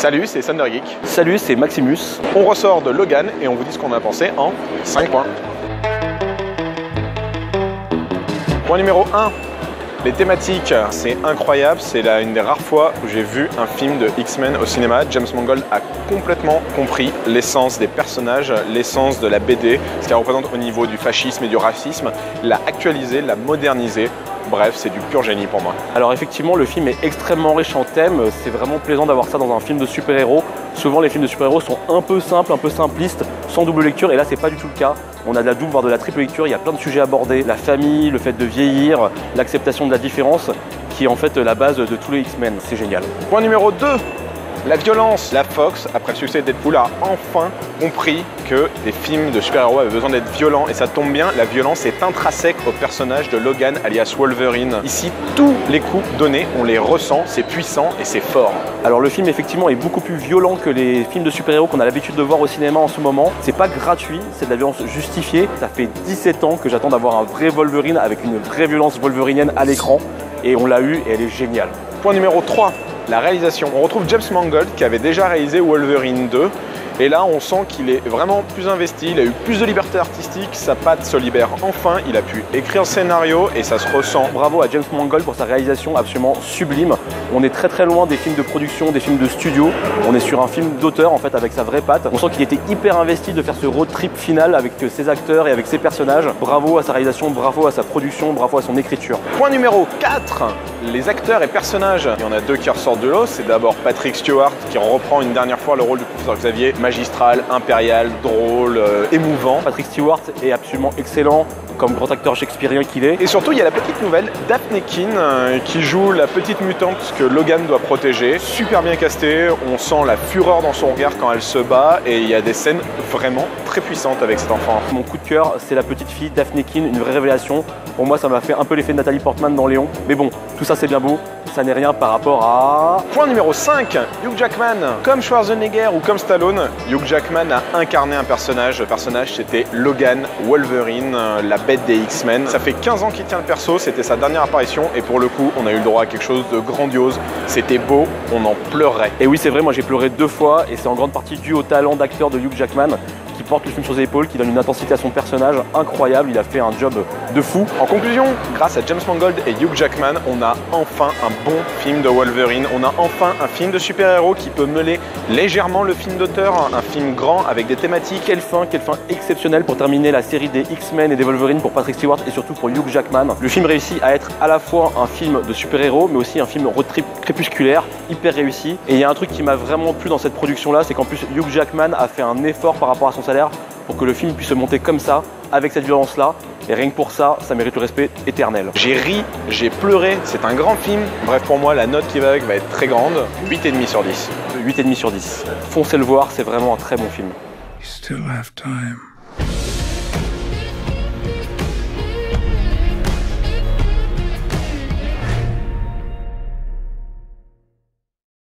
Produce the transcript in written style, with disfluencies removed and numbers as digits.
Salut, c'est Thunder Geek. Salut, c'est Maximus. On ressort de Logan et on vous dit ce qu'on a pensé en 5 points. Point numéro 1. Les thématiques, c'est incroyable, c'est une des rares fois où j'ai vu un film de X-Men au cinéma. James Mangold a complètement compris l'essence des personnages, l'essence de la BD, ce qu'elle représente au niveau du fascisme et du racisme. Il l'a actualisé, l'a modernisé. Bref, c'est du pur génie pour moi. Alors effectivement, le film est extrêmement riche en thèmes. C'est vraiment plaisant d'avoir ça dans un film de super-héros. Souvent, les films de super-héros sont un peu simples, un peu simplistes, sans double lecture. Et là, c'est pas du tout le cas. On a de la double, voire de la triple lecture. Il y a plein de sujets abordés. La famille, le fait de vieillir, l'acceptation de la différence, qui est en fait la base de tous les X-Men. C'est génial. Point numéro 2. La violence. La Fox, après le succès de Deadpool, a enfin compris que des films de super-héros avaient besoin d'être violents. Et ça tombe bien, la violence est intrinsèque au personnage de Logan, alias Wolverine. Ici, tous les coups donnés, on les ressent, c'est puissant et c'est fort. Alors le film, effectivement, est beaucoup plus violent que les films de super-héros qu'on a l'habitude de voir au cinéma en ce moment. C'est pas gratuit, c'est de la violence justifiée. Ça fait 17 ans que j'attends d'avoir un vrai Wolverine avec une vraie violence wolverinienne à l'écran. Et on l'a eu et elle est géniale. Point numéro 3. La réalisation. On retrouve James Mangold qui avait déjà réalisé Wolverine 2 et là on sent qu'il est vraiment plus investi, il a eu plus de liberté artistique, sa patte se libère enfin, il a pu écrire le scénario et ça se ressent. Bravo à James Mangold pour sa réalisation absolument sublime. On est très loin des films de production, des films de studio. On est sur un film d'auteur en fait avec sa vraie patte. On sent qu'il était hyper investi de faire ce road trip final avec ses acteurs et avec ses personnages. Bravo à sa réalisation, bravo à sa production, bravo à son écriture. Point numéro 4. Les acteurs et personnages. Il y en a deux qui ressortent de l'eau. C'est d'abord Patrick Stewart qui reprend une dernière fois le rôle du professeur Xavier. Magistral, impérial, drôle, émouvant. Patrick Stewart est absolument excellent comme grand acteur shakespearien qu'il est. Et surtout, il y a la petite nouvelle, Daphne Keane, qui joue la petite mutante que Logan doit protéger. Super bien castée, on sent la fureur dans son regard quand elle se bat et il y a des scènes vraiment très puissantes avec cet enfant. Mon coup de cœur, c'est la petite fille Daphne Keane, une vraie révélation. Pour moi, ça m'a fait un peu l'effet de Nathalie Portman dans Léon. Mais bon, tout ça c'est bien beau, ça n'est rien par rapport à... Point numéro 5, Hugh Jackman. Comme Schwarzenegger ou comme Stallone, Hugh Jackman a incarné un personnage. Le personnage, c'était Logan Wolverine, la bête des X-Men. Ça fait 15 ans qu'il tient le perso, c'était sa dernière apparition et pour le coup, on a eu le droit à quelque chose de grandiose. C'était beau, on en pleurait. Et oui, c'est vrai, moi j'ai pleuré 2 fois et c'est en grande partie dû au talent d'acteur de Hugh Jackman qui porte le film sur ses épaules, qui donne une intensité à son personnage incroyable. Il a fait un job de fou. En conclusion, grâce à James Mangold et Hugh Jackman, on a enfin un bon film de Wolverine. On a enfin un film de super-héros qui peut mêler légèrement le film d'auteur, un film grand avec des thématiques. Quelle fin exceptionnelle pour terminer la série des X-Men et des Wolverine pour Patrick Stewart et surtout pour Hugh Jackman. Le film réussit à être à la fois un film de super-héros mais aussi un film road trip crépusculaire, hyper réussi. Et il y a un truc qui m'a vraiment plu dans cette production-là, c'est qu'en plus Hugh Jackman a fait un effort par rapport à son salaire pour que le film puisse se monter comme ça, avec cette violence-là. Et rien que pour ça, ça mérite le respect éternel. J'ai ri, j'ai pleuré, c'est un grand film. Bref, pour moi, la note qui va avec va être très grande. 8,5 sur 10. 8,5 sur 10. Foncez le voir, c'est vraiment un très bon film. You still have time.